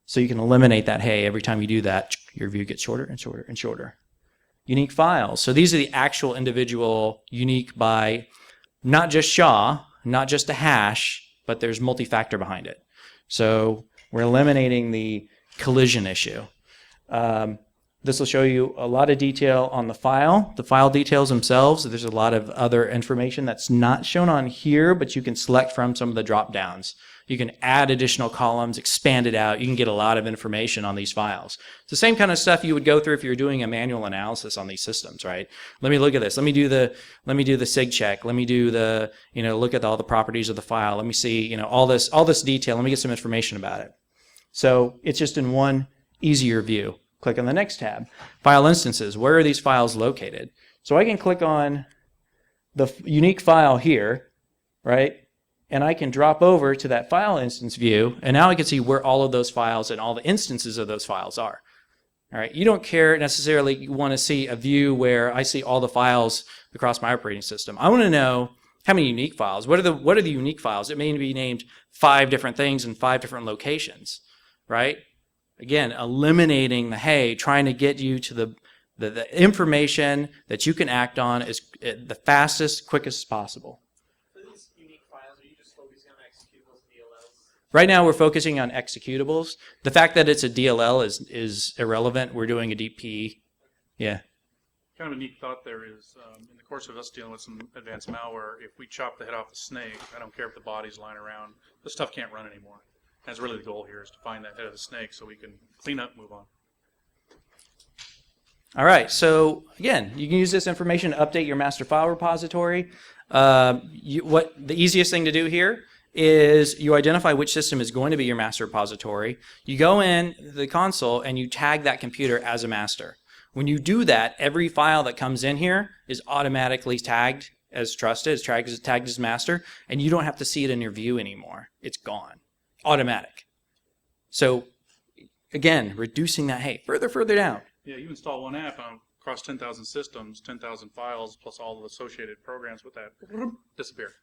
So you can eliminate that, hey, every time you do that, your view gets shorter and shorter and shorter. Unique files. So these are the actual individual unique by not just SHA, not just a hash, but there's multi-factor behind it. So we're eliminating the collision issue. This will show you a lot of detail on the file details themselves. There's a lot of other information that's not shown on here, but you can select from some of the drop downs. You can add additional columns, expand it out. You can get a lot of information on these files. It's the same kind of stuff you would go through if you were doing a manual analysis on these systems, right? Let me look at this. Let me do the SIG check. Let me do the, look at all the properties of the file. Let me see, all this detail. Let me get some information about it. So it's just in one easier view. Click on the next tab. File instances. Where are these files located? So I can click on the unique file here, right? And I can drop over to that file instance view, and now I can see where all of those files and all the instances of those files are. All right, you don't care necessarily, you want to see a view where I see all the files across my operating system. I want to know how many unique files. What are the unique files? It may be named 5 different things in 5 different locations, right? Again, eliminating the trying to get you to the information that you can act on is the fastest, quickest possible. Right now, we're focusing on executables. The fact that it's a DLL is irrelevant. We're doing a DP. Yeah. Kind of a neat thought there is, in the course of us dealing with some advanced malware, if we chop the head off the snake, I don't care if the body's lying around, this stuff can't run anymore. That's really the goal here, is to find that head of the snake so we can clean up and move on. All right, so again, you can use this information to update your master file repository. The easiest thing to do here is you identify which system is going to be your master repository. You go in the console and you tag that computer as a master. When you do that, every file that comes in here is automatically tagged as trusted, is tagged as master, and you don't have to see it in your view anymore. It's gone. Automatic. So again, reducing that, further down. Yeah, you install one app across 10,000 systems, 10,000 files, plus all the associated programs with that, disappear.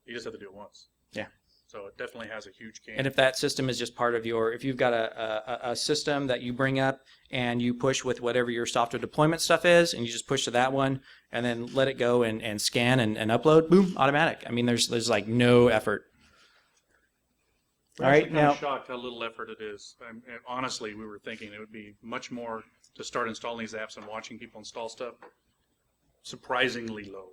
You just have to do it once. Yeah. So it definitely has a huge gain. And if that system is just part of if you've got a system that you bring up and you push with whatever your software deployment stuff is, and you just push to that one and then let it go and scan and upload, boom, automatic. I mean, there's like no effort. We're All right, kind of now shocked how little effort it is. Honestly, we were thinking it would be much more to start installing these apps and watching people install stuff. Surprisingly low.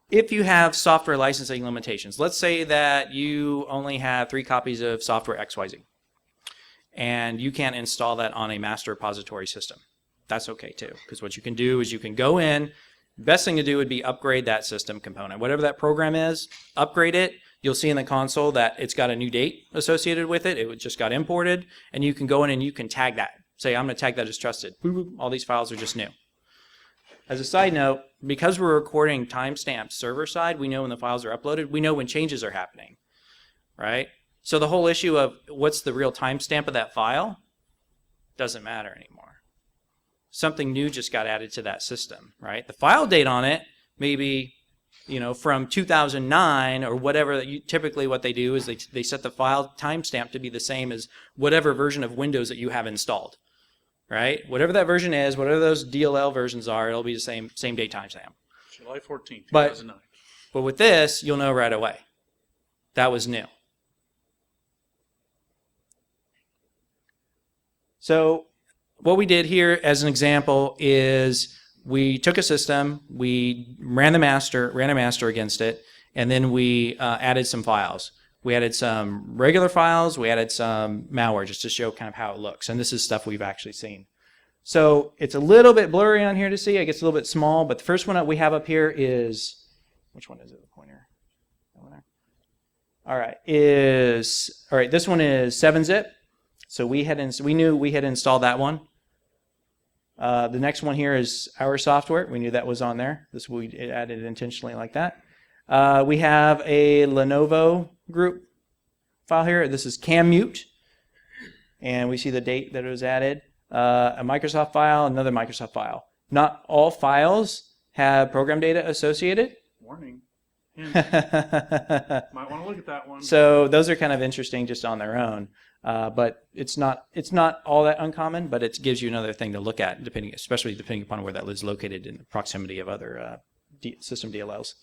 if you have software licensing limitations, let's say that you only have 3 copies of software XYZ, and you can't install that on a master repository system. That's okay too, because what you can do is you can go in. Best thing to do would be upgrade that system component. Whatever that program is, upgrade it. You'll see in the console that it's got a new date associated with it. It just got imported, and you can go in and you can tag that. Say, I'm going to tag that as trusted. Boop, boop. All these files are just new. As a side note, because we're recording timestamps server side, we know when the files are uploaded. We know when changes are happening, right? So the whole issue of what's the real timestamp of that file doesn't matter anymore. Something new just got added to that system, right? The file date on it may be, from 2009 or whatever. Typically what they do is they set the file timestamp to be the same as whatever version of Windows that you have installed, right? Whatever that version is, whatever those DLL versions are, it'll be the same date timestamp. July 14th, But- 2009. But with this, you'll know right away. That was new. So what we did here as an example is we took a system, we ran a master against it, and then we added some files. We added some regular files, we added some malware just to show kind of how it looks. And this is stuff we've actually seen. So it's a little bit blurry on here to see. It gets a little bit small, but the first one that we have up here is, which one is it, the pointer? That one there? All right, this one is 7-zip. So we knew we had installed that one. The next one here is our software. We knew that was on there. This we added intentionally like that. We have a Lenovo group file here. This is CamMute, and we see the date that it was added. A Microsoft file, another Microsoft file. Not all files have program data associated. Warning. Hint. Might want to look at that one. So those are kind of interesting just on their own. But it's not all that uncommon, but it gives you another thing to look at, especially depending upon where that is located in the proximity of other system DLLs.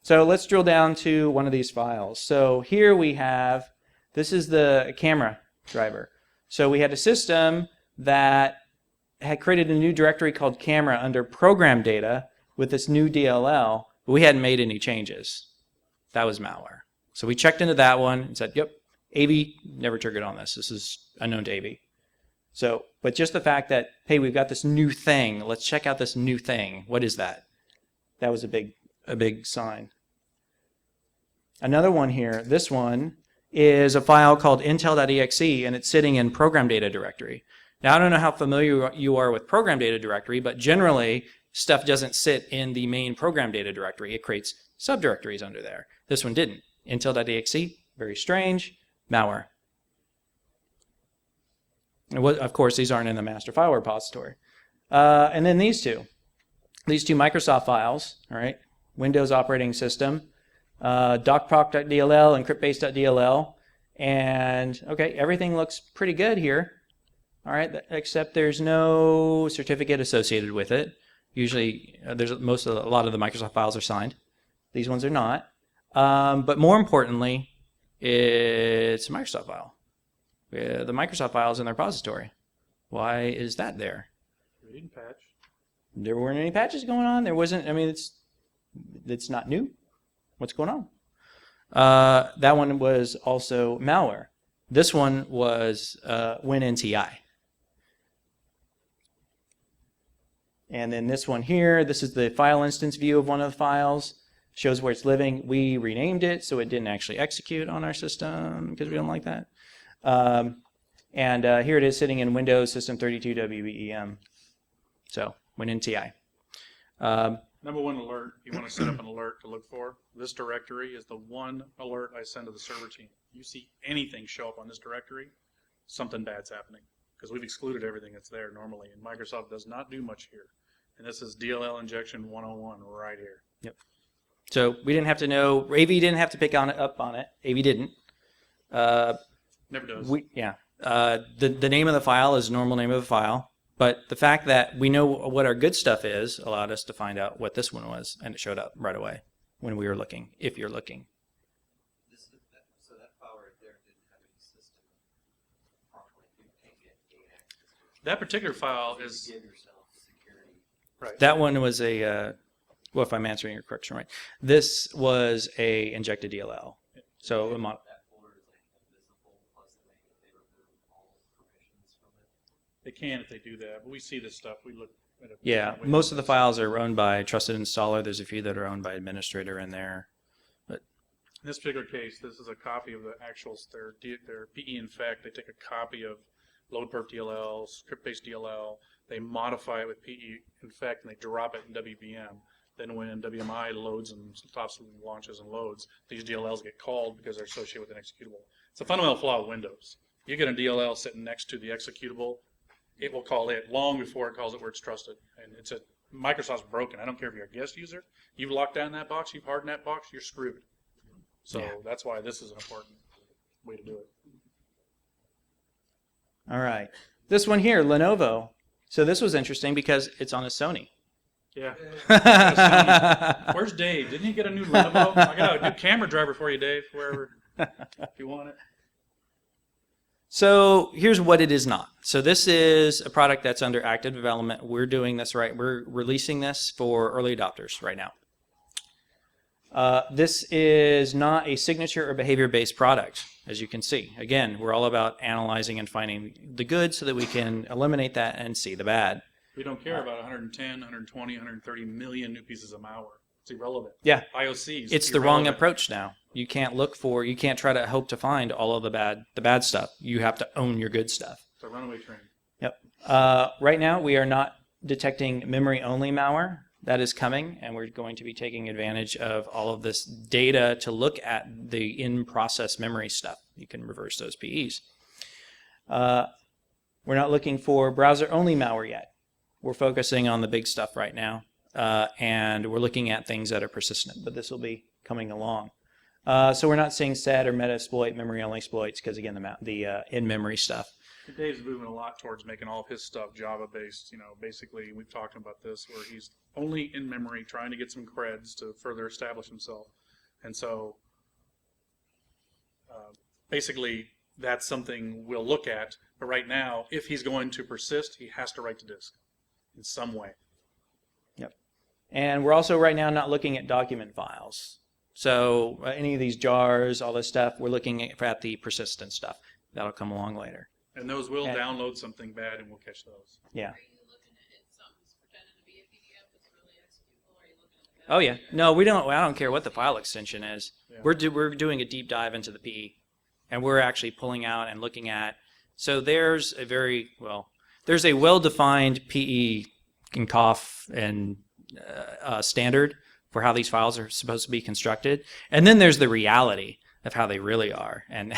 So let's drill down to one of these files. So here we have, this is the camera driver. So we had a system that had created a new directory called camera under program data with this new DLL, but we hadn't made any changes. That was malware. So we checked into that one and said, yep, AV never triggered on this. This is unknown to AV. So, but just the fact that, hey, we've got this new thing. Let's check out this new thing. What is that? That was a big sign. Another one here, this one is a file called intel.exe, and it's sitting in program data directory. Now, I don't know how familiar you are with program data directory, but generally, stuff doesn't sit in the main program data directory. It creates subdirectories under there. This one didn't. Intel.exe, very strange. Malware. And of course, these aren't in the master file repository. And then these two Microsoft files, all right, Windows operating system, docproc.dll and cryptbase.dll, and okay, everything looks pretty good here, all right, except there's no certificate associated with it. Usually, a lot of the Microsoft files are signed. These ones are not. But more importantly, it's a Microsoft file. The Microsoft file is in the repository. Why is that there? We didn't patch. There weren't any patches going on. There wasn't. I mean, it's not new. What's going on? That one was also malware. This one was WinNTI. And then this one here, this is the file instance view of one of the files. Shows where it's living. We renamed it so it didn't actually execute on our system because we don't like that. And here it is sitting in Windows System 32 WBEM. So WinNTI. Number one alert, you want to set up an alert to look for. This directory is the one alert I send to the server team. You see anything show up on this directory, something bad's happening. Because we've excluded everything that's there normally, and Microsoft does not do much here. And this is DLL injection 101 right here. Yep. So we didn't have to know. AV didn't have to pick up on it. AV didn't. Never does. The name of the file is normal name of the file, but the fact that we know what our good stuff is allowed us to find out what this one was, and it showed up right away when we were looking, if you're looking. So that file right there didn't have any system properly. You can't get data access to it. That particular file You is give yourself security. right. That one was a Well, if I'm answering your question right, this was a injected DLL. So That folder is like invisible, plus they remove all permissions from it. They can if they do that, but we see this stuff. We look at it. yeah, most of the files are owned by trusted installer. There's a few that are owned by administrator in there. In this particular case, this is a copy of the actuals. Their PE infect. They take a copy of LoadPerf DLL, script-based DLL. They modify it with PE infect, and they drop it in WBM. Then when WMI loads and stops and launches and loads, these DLLs get called because they're associated with an executable. It's a fundamental flaw of Windows. You get a DLL sitting next to the executable, it will call it long before it calls it where it's trusted. And Microsoft's broken. I don't care if you're a guest user. You've locked down that box, you've hardened that box, you're screwed. So that's why this is an important way to do it. All right. This one here, Lenovo. So this was interesting because it's on a Sony. Yeah. Where's Dave? Didn't he get a new Lenovo? I got a new camera driver for you, Dave, wherever, if you want it. So here's what it is not. So this is a product that's under active development. We're doing this right. We're releasing this for early adopters right now. This is not a signature or behavior-based product, as you can see. Again, we're all about analyzing and finding the good so that we can eliminate that and see the bad. We don't care about 110, 120, 130 million new pieces of malware. It's irrelevant. Yeah. IOCs. It's the wrong irrelevant. approach now. You can't try to hope to find all of the bad stuff. You have to own your good stuff. It's a runaway train. Yep. Right now, we are not detecting memory-only malware. That is coming, and we're going to be taking advantage of all of this data to look at the in-process memory stuff. You can reverse those PEs. We're not looking for browser-only malware yet. We're focusing on the big stuff right now, and we're looking at things that are persistent, but this will be coming along. So we're not seeing SED or Metasploit, memory-only exploits, because again, the in-memory stuff. Dave's moving a lot towards making all of his stuff Java-based. You know, basically, we've talked about this, where he's only in memory, trying to get some creds to further establish himself. And so, basically, that's something we'll look at. But right now, if he's going to persist, he has to write to disk in some way. Yep. And we're also right now not looking at document files. So any of these jars, all this stuff, we're looking at the persistent stuff. That'll come along later. And those will And- download something bad, and we'll catch those. Yeah. Are you looking at it, something's pretending to be a PDF that's really executable? Are you looking at that? Oh yeah. No, we don't. I don't care what the file extension is. Yeah. We're doing a deep dive into the PE, and we're actually pulling out and looking at. So there's a well-defined PE and COF and standard for how these files are supposed to be constructed, and then there's the reality of how they really are, and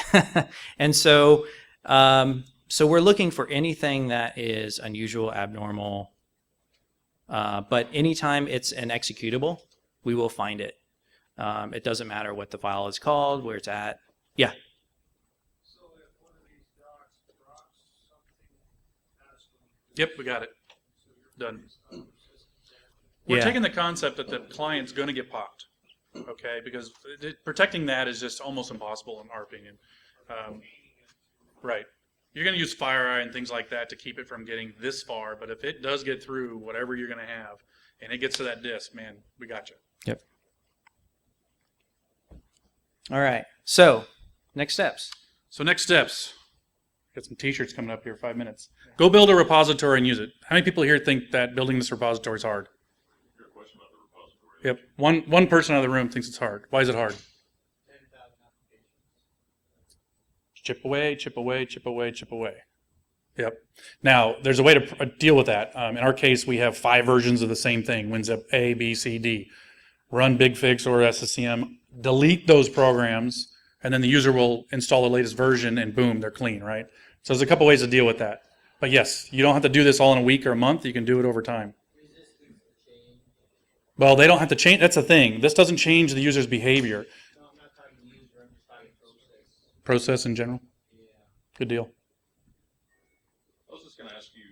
and so. So we're looking for anything that is unusual, abnormal, but anytime it's an executable, we will find it. It doesn't matter what the file is called, where it's at. Yeah. So if one of these docs drops something, has to Yep, we got it. so you're Done. persistent. We're Yeah. taking the concept that the client's going to get popped, okay? Because protecting that is just almost impossible in our opinion. Right. You're going to use FireEye and things like that to keep it from getting this far, but if it does get through whatever you're going to have, and it gets to that disk, man, we got you. Yep. All right. So next steps. So next steps. Got some t-shirts coming up here, 5 minutes. Go build a repository and use it. How many people here think that building this repository is hard? Your question about the repository. Yep. One person out of the room thinks it's hard. Why is it hard? 10,000 applications. Chip away, chip away, chip away, chip away. Yep. Now, there's a way to deal with that. In our case, we have 5 versions of the same thing, WinZip A, B, C, D. Run BigFix or SSCM, delete those programs, and then the user will install the latest version, and boom, they're clean, right? So there's a couple ways to deal with that. But yes, you don't have to do this all in a week or a month. You can do it over time. Well, they don't have to change. That's the thing. This doesn't change the user's behavior. No, I'm not talking user, I'm just talking process. Process in general. Yeah. Good deal. I was just going to ask you,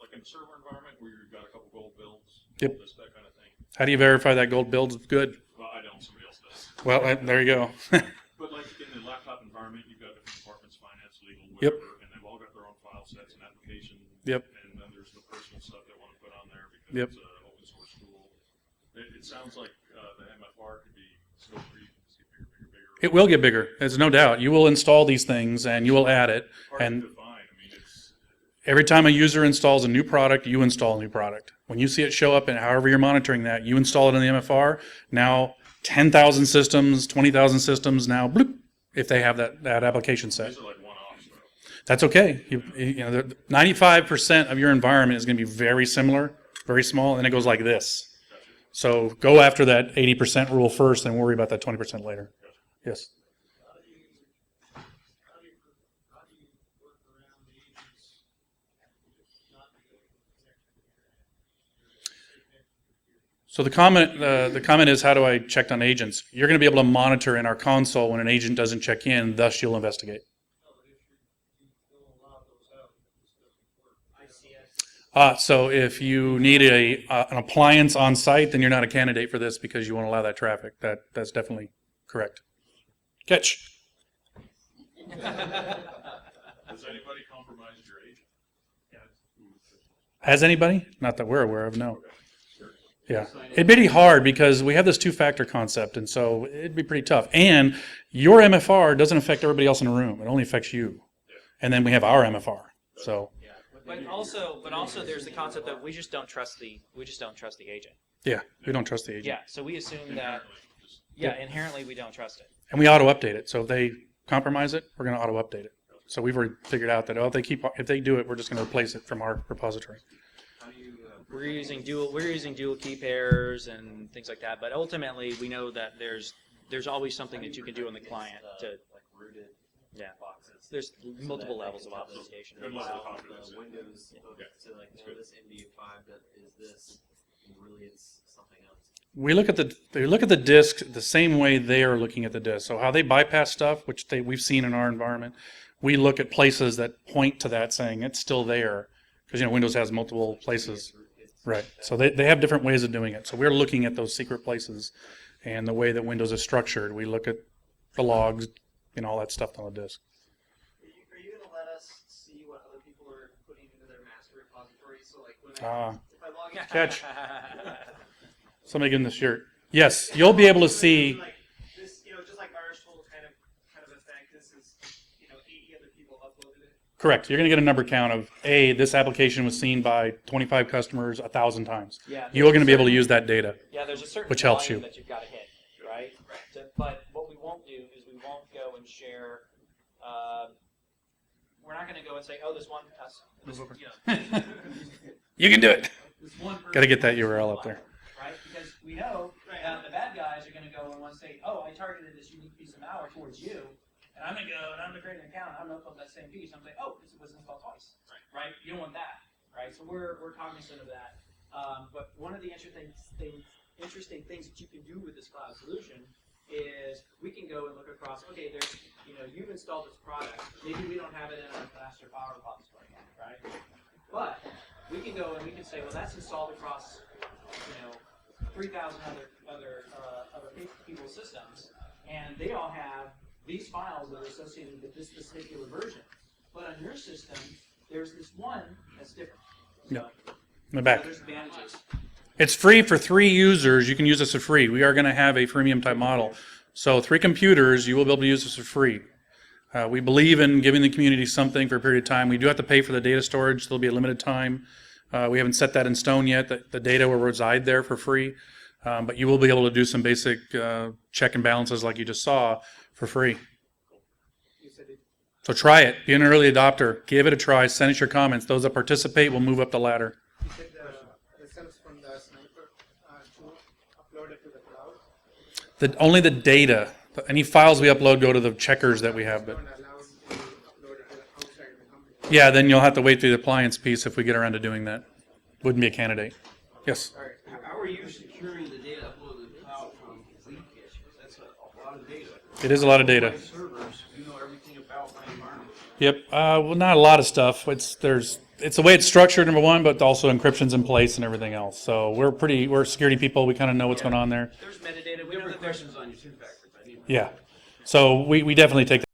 like in a server environment where you've got a couple gold builds, Yep. this, that kind of thing. How do you verify that gold build's good? Well, I don't, somebody else does. Well, there you go. But like in the laptop environment, you've got different departments, finance, legal, Yep. whatever, and they've all got their own file sets and application. Yep. And then there's the personal stuff they want to put on there because Yep. it's an open source tool. It sounds like the MFR could be still pretty bigger. It will get bigger. There's no doubt. You will install these things and you will add it. Hard And to define. I mean, it's every time a user installs a new product, you install a new product. When you see it show up and however you're monitoring that, you install it in the MFR. Now 10,000 systems, 20,000 systems, now bloop, if they have that application set. these are like one-offs. Though. That's okay. You know, 95% of your environment is going to be very similar, very small, and it goes like this. So go after that 80% rule first and worry about that 20% later. Yes. How do you work around the agents not So the comment is, how do I check on agents? You're going to be able to monitor in our console when an agent doesn't check in, thus you'll investigate. So if you need an appliance on site, then you're not a candidate for this because you won't allow that traffic. That's definitely correct. Catch. Has anybody compromised your agent? Has anybody? Not that we're aware of, no. Yeah. It'd be hard because we have this two-factor concept, and so it'd be pretty tough. And your MFR doesn't affect everybody else in the room. It only affects you. And then we have our MFR. So But also, there's the concept that we just don't trust the agent. yeah, we don't trust the agent. Yeah, so we assume that Just inherently we don't trust it. And we auto-update it. So if they compromise it, we're going to auto-update it. So we've already figured out that if they do it, we're just going to replace it from our repository. How do you, We're using dual key pairs and things like that. But ultimately, we know that there's always something that you can do on the client to. like rooted Yeah. boxes? There's So multiple that levels of they can just authentication. Good level of allow confidence. the Windows Yeah. to like know this MD5 that is this, and really it's something else. We look at the disk the same way they are looking at the disk. So how they bypass stuff, which we've seen in our environment, we look at places that point to that, saying it's still there, because Windows has multiple places. Right. So they have different ways of doing it. So we're looking at those secret places, and the way that Windows is structured. We look at the logs and all that stuff on the disk. Are you going to let us see what other people are putting into their master repository? So like when if I log in, Catch. Somebody give him the shirt. Yes, you'll be able to see. like this, just like ours total kind of effect. This is 80 other people uploaded it. Correct. You're going to get a number count of this application was seen by 25 customers 1,000 times. Yeah, You are going to be able to use that data. Yeah, there's a certain Which helps volume you. that you've got to hit, right? But what we won't do is we won't go and share. We're not going to go and say, "Oh, this one You can do it. this one person Got to get that URL up there. right? Because we know the bad guys are going to go and want to say, "Oh, I targeted this unique piece of malware towards you," and I'm going to go and I'm going to create an account. And I'm going to upload that same piece. I'm going to say, "Oh, this was installed twice," right? You don't want that, right? So we're cognizant of that. But one of the interesting things that you can do with this cloud solution is we can go and look across. Okay, there's you've installed this product. Maybe we don't have it in our master power repository yet, right? But we can go and we can say, well, that's installed across 3,000 other people's systems, and they all have these files that are associated with this particular version. But on your system, there's this one that's different. Yeah. So, In the back. there's advantages. It's free for 3 users. You can use this for free. We are going to have a freemium type model. So 3 computers, you will be able to use this for free. We believe in giving the community something for a period of time. We do have to pay for the data storage. There'll be a limited time. We haven't set that in stone yet. The data will reside there for free. But you will be able to do some basic check and balances like you just saw for free. So try it. Be an early adopter. Give it a try. Send us your comments. Those that participate will move up the ladder. You said the results from the sniper tool uploaded to the cloud. Only the data. Any files we upload go to the checkers that we have. But Don't allow it to be uploaded to outside of the company. yeah, then you'll have to wait through the appliance piece if we get around to doing that. Wouldn't be a candidate. Yes. All right, how are you securing the data uploaded to the cloud from leak caches? That's a lot of data. It is a lot of data. My servers, you know everything about my environment. Yep. Well, not a lot of stuff. It's the way it's structured, number one, but also encryption's in place and everything else. So we're security people. We kind of know what's going on there. There's metadata. We know Different that there's questions on your two factors. I need. Yeah. So we definitely take